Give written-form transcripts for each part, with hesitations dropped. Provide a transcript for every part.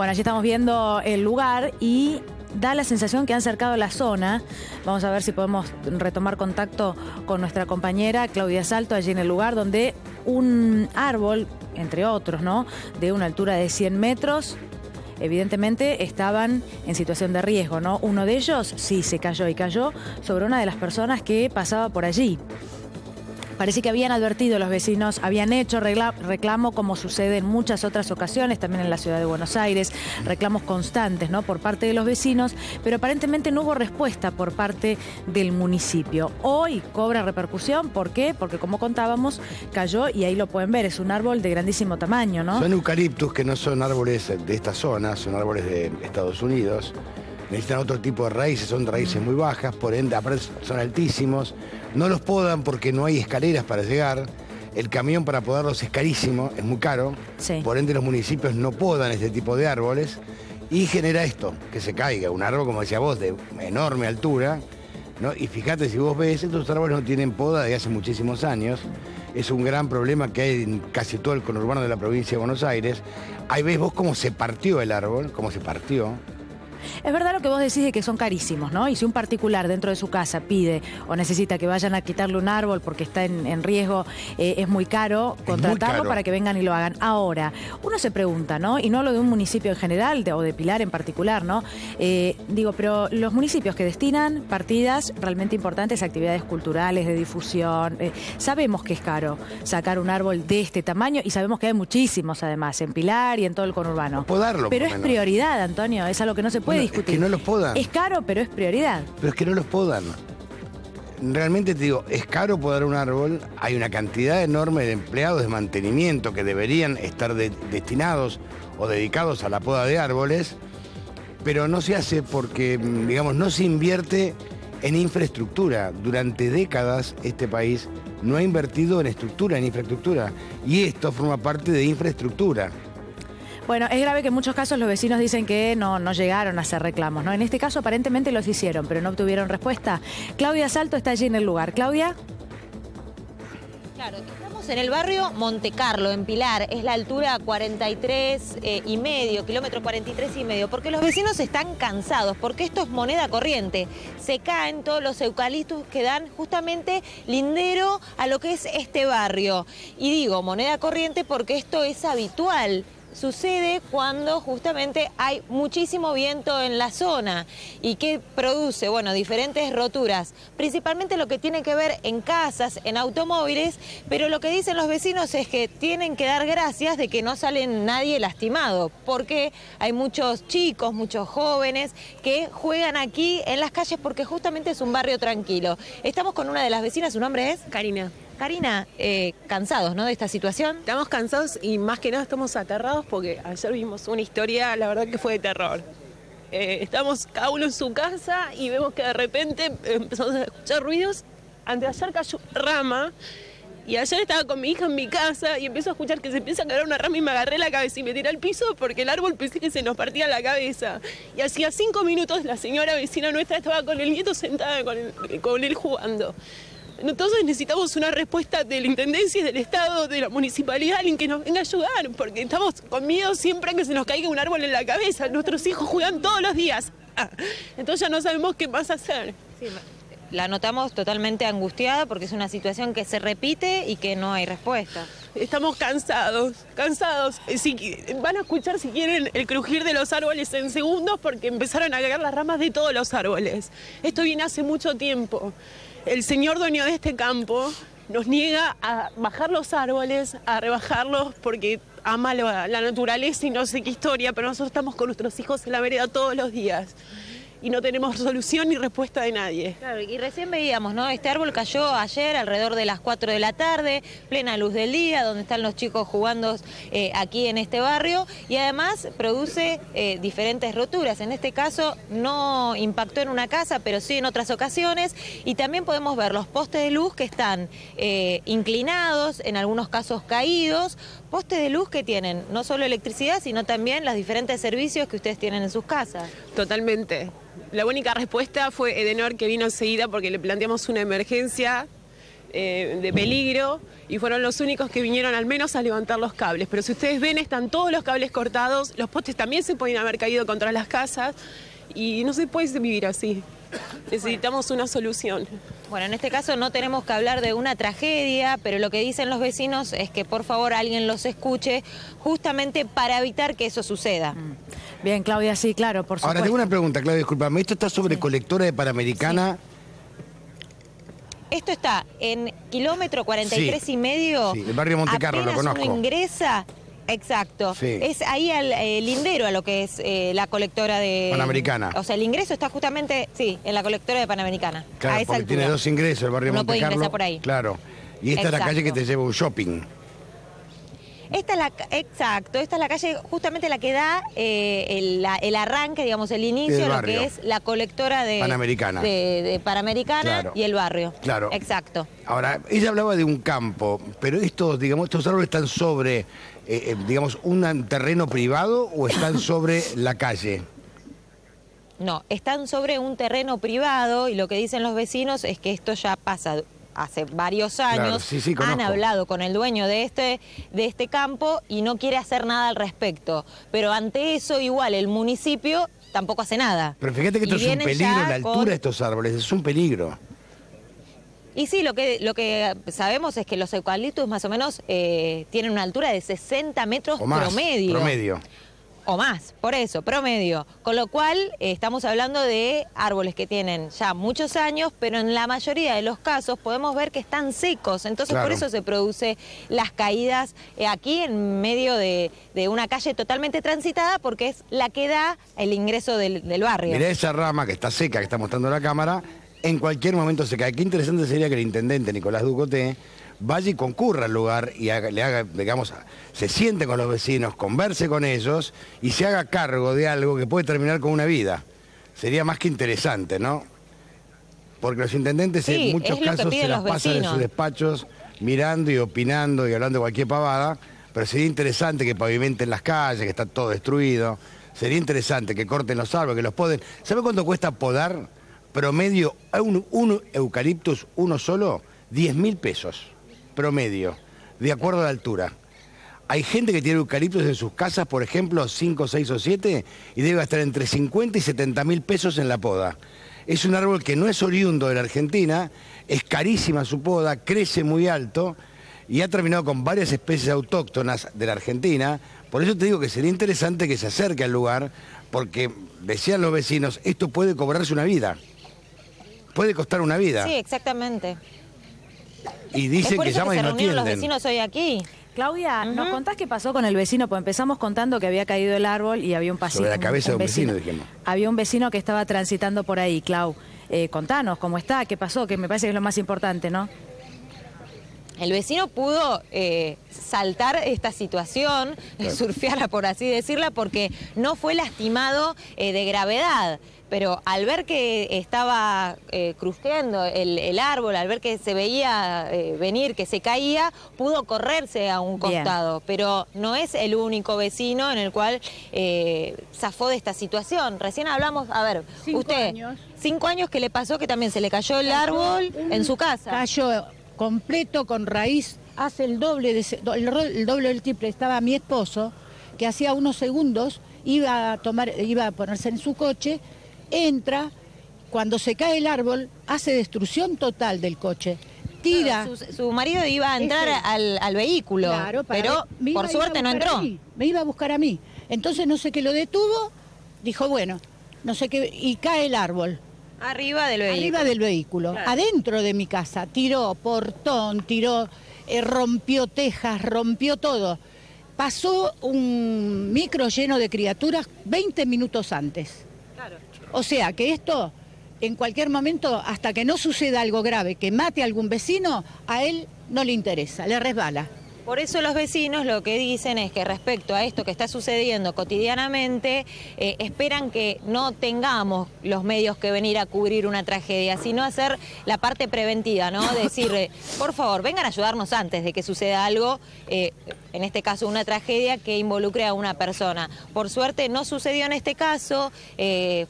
Bueno, allí estamos viendo el lugar y da la sensación que han cercado la zona. Vamos a ver si podemos retomar contacto con nuestra compañera Claudia Salto, allí en el lugar donde un árbol, entre otros, ¿no?, de una altura de 100 metros, evidentemente estaban en situación de riesgo, ¿no? Uno de ellos sí se cayó y cayó sobre una de las personas que pasaba por allí. Parece que habían advertido los vecinos, habían hecho reclamo, como sucede en muchas otras ocasiones, también en la ciudad de Buenos Aires, reclamos constantes, ¿no?, por parte de los vecinos, pero aparentemente no hubo respuesta por parte del municipio. Hoy cobra repercusión, ¿por qué? Porque, como contábamos, cayó y ahí lo pueden ver, es un árbol de grandísimo tamaño, ¿no? Son eucaliptus, que no son árboles de esta zona, son árboles de Estados Unidos. Necesitan otro tipo de raíces, son raíces muy bajas, por ende aparte son altísimos. No los podan porque no hay escaleras para llegar. El camión para podarlos es carísimo, es muy caro. Sí. Por ende los municipios no podan este tipo de árboles y genera esto, que se caiga. Un árbol, como decía vos, de enorme altura, ¿no? Y fíjate, si vos ves, estos árboles no tienen poda desde hace muchísimos años. Es un gran problema que hay en casi todo el conurbano de la provincia de Buenos Aires. Ahí ves vos cómo se partió el árbol, cómo se partió. Es verdad lo que vos decís de que son carísimos, ¿no? Y si un particular dentro de su casa pide o necesita que vayan a quitarle un árbol porque está en riesgo, es muy caro contratarlo para que vengan y lo hagan. Ahora, uno se pregunta, ¿no? Y no hablo de un municipio en general o de Pilar en particular, ¿no? Digo, pero los municipios que destinan partidas realmente importantes a actividades culturales, de difusión, sabemos que es caro sacar un árbol de este tamaño y sabemos que hay muchísimos además en Pilar y en todo el conurbano. Podarlo, pero es prioridad, Antonio, es algo que no se puede discutir. Es que no los podan. Es caro, pero es prioridad. Pero es que no los podan. Realmente te digo, es caro podar un árbol, hay una cantidad enorme de empleados de mantenimiento que deberían estar destinados o dedicados a la poda de árboles, pero no se hace porque, digamos, no se invierte en infraestructura. Durante décadas este país no ha invertido en estructura, en infraestructura, y esto forma parte de infraestructura. Bueno, es grave que en muchos casos los vecinos dicen que no llegaron a hacer reclamos, ¿no? En este caso aparentemente los hicieron, pero no obtuvieron respuesta. Claudia Salto está allí en el lugar. ¿Claudia? Claro, estamos en el barrio Monte Carlo, en Pilar. Es la altura 43 y medio, kilómetro 43 y medio, porque los vecinos están cansados, porque esto es moneda corriente. Se caen todos los eucaliptus que dan justamente lindero a lo que es este barrio. Y digo moneda corriente porque esto es habitual. Sucede cuando justamente hay muchísimo viento en la zona y que produce, bueno, diferentes roturas, principalmente lo que tiene que ver en casas, en automóviles, pero lo que dicen los vecinos es que tienen que dar gracias de que no sale nadie lastimado, porque hay muchos chicos, muchos jóvenes que juegan aquí en las calles porque justamente es un barrio tranquilo. Estamos con una de las vecinas, ¿su nombre es? Karina. Karina, cansados, ¿no?, de esta situación. Estamos cansados y más que nada estamos aterrados porque ayer vimos una historia, la verdad que fue de terror. Estamos cada uno en su casa y vemos que de repente empezamos a escuchar ruidos. Anteayer cayó una rama y ayer estaba con mi hija en mi casa y empiezo a escuchar que se empieza a caer una rama y me agarré la cabeza y me tiré al piso porque el árbol pensé que se nos partía la cabeza. Y hacía 5 minutos la señora vecina nuestra estaba con el nieto sentada con él jugando. Entonces necesitamos una respuesta de la Intendencia, del Estado, de la Municipalidad, alguien que nos venga a ayudar, porque estamos con miedo siempre que se nos caiga un árbol en la cabeza. Nuestros hijos juegan todos los días. Entonces ya no sabemos qué más hacer. Sí, la notamos totalmente angustiada porque es una situación que se repite y que no hay respuesta. Estamos cansados. Van a escuchar si quieren el crujir de los árboles en segundos porque empezaron a caer las ramas de todos los árboles. Esto viene hace mucho tiempo. El señor dueño de este campo nos niega a bajar los árboles, a rebajarlos porque ama la naturaleza y no sé qué historia, pero nosotros estamos con nuestros hijos en la vereda todos los días y no tenemos solución ni respuesta de nadie. Claro, y recién veíamos, ¿no? Este árbol cayó ayer alrededor de las 4 de la tarde, plena luz del día, donde están los chicos jugando aquí en este barrio, y además produce diferentes roturas. En este caso no impactó en una casa, pero sí en otras ocasiones, y también podemos ver los postes de luz que están inclinados, en algunos casos caídos, postes de luz que tienen no solo electricidad, sino también los diferentes servicios que ustedes tienen en sus casas. Totalmente. La única respuesta fue Edenor, que vino enseguida porque le planteamos una emergencia de peligro y fueron los únicos que vinieron al menos a levantar los cables. Pero si ustedes ven, están todos los cables cortados, los postes también se pueden haber caído contra las casas y no se puede vivir así. Necesitamos una solución. Bueno, en este caso no tenemos que hablar de una tragedia, pero lo que dicen los vecinos es que por favor alguien los escuche justamente para evitar que eso suceda. Bien, Claudia, sí, claro, por supuesto. Ahora tengo una pregunta, Claudia, discúlpame. ¿Esto está sobre colectora de Panamericana? Esto está en kilómetro 43 y medio. Sí, el barrio Montecarlo, lo conozco. Uno ingresa, exacto. Sí. Es ahí al lindero a lo que es la colectora de... Panamericana. O sea, el ingreso está justamente, sí, en la colectora de Panamericana. Claro, a esa porque altura. tiene dos ingresos, el barrio Uno puede Montecarlo. ingresar por ahí. Claro. Y esta es la calle que te lleva a un shopping. Esta es la, exacto, esta es la calle justamente la que da el arranque, digamos, el inicio Del de lo barrio. que es la colectora de Panamericana. de Panamericana Claro. y el barrio. Claro. Exacto. Ahora, ella hablaba de un campo, pero estos árboles están sobre, digamos, un terreno privado o están sobre la calle. No, están sobre un terreno privado y lo que dicen los vecinos es que esto ya pasa hace varios años. Claro, sí, Han conozco. hablado con el dueño de este campo y no quiere hacer nada al respecto. Pero ante eso, igual, el municipio tampoco hace nada. Pero fíjate que esto Y es un vienen peligro, ya la altura con- de estos árboles, es un peligro. Y sí, lo que sabemos es que los eucaliptus más o menos tienen una altura de 60 metros O más, promedio. O más, por eso, promedio. Con lo cual, estamos hablando de árboles que tienen ya muchos años, pero en la mayoría de los casos podemos ver que están secos. Entonces, Claro. por eso se produce las caídas aquí en medio de una calle totalmente transitada, porque es la que da el ingreso del barrio. Mirá esa rama que está seca, que está mostrando la cámara, en cualquier momento se cae. Qué interesante sería que el intendente Nicolás Ducoté vaya y concurra al lugar y le haga, digamos, se siente con los vecinos, converse con ellos y se haga cargo de algo que puede terminar con una vida. Sería más que interesante, ¿no? Porque los intendentes Sí, en muchos es lo que casos se piden las los pasan en vecinos. sus despachos mirando y opinando y hablando de cualquier pavada, pero sería interesante que pavimenten las calles, que está todo destruido. Sería interesante que corten los árboles, que los poden. ¿Sabe cuánto cuesta podar promedio a un eucaliptus, uno solo? 10.000 pesos promedio, de acuerdo a la altura. Hay gente que tiene eucaliptos en sus casas, por ejemplo, 5, 6 o 7, y debe gastar entre 50 y 70.000 pesos en la poda. Es un árbol que no es oriundo de la Argentina, es carísima su poda, crece muy alto y ha terminado con varias especies autóctonas de la Argentina. Por eso te digo que sería interesante que se acerque al lugar, porque decían los vecinos, esto puede cobrarse una vida, puede costar una vida. Sí, exactamente. Y Es dicen por que eso llaman que y se no reunieron los atienden. vecinos hoy aquí. Claudia, ¿nos contás qué pasó con el vecino? Pues empezamos contando que había caído el árbol y había un pasillo. Sobre la cabeza de un vecino, dijimos. Había un vecino que estaba transitando por ahí, Clau. Contanos cómo está, qué pasó, que me parece que es lo más importante, ¿no? El vecino pudo saltar esta situación, surfearla por así decirla, porque no fue lastimado de gravedad. Pero al ver que estaba crujiendo el árbol, al ver que se veía venir, que se caía, pudo correrse a un Bien. costado. Pero no es el único vecino en el cual zafó de esta situación. Recién hablamos, a ver, 5 usted, años. 5 años que le pasó que también se le cayó el árbol en su casa. Cayó completo con raíz, hace el doble, el doble del triple. Estaba mi esposo, que hacía unos segundos iba a ponerse en su coche, entra, cuando se cae el árbol, hace destrucción total del coche. Tira. Claro, su marido iba a entrar al vehículo, Claro, pero me iba por a ir a suerte no buscar a entró. mí, me iba a buscar a mí. Entonces no sé qué lo detuvo, dijo, bueno, no sé qué, y cae el árbol. Arriba del vehículo. Arriba del vehículo, Claro. adentro de mi casa, tiró portón, rompió tejas, rompió todo. Pasó un micro lleno de criaturas 20 minutos antes. Claro. O sea que esto, en cualquier momento, hasta que no suceda algo grave, que mate a algún vecino, a él no le interesa, le resbala. Por eso los vecinos lo que dicen es que respecto a esto que está sucediendo cotidianamente, esperan que no tengamos los medios que venir a cubrir una tragedia, sino hacer la parte preventiva, ¿no? Decir, por favor, vengan a ayudarnos antes de que suceda algo, en este caso una tragedia que involucre a una persona. Por suerte no sucedió en este caso,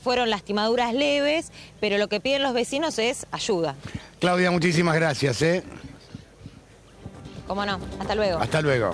fueron lastimaduras leves, pero lo que piden los vecinos es ayuda. Claudia, muchísimas gracias, ¿eh? Cómo no. Hasta luego. Hasta luego.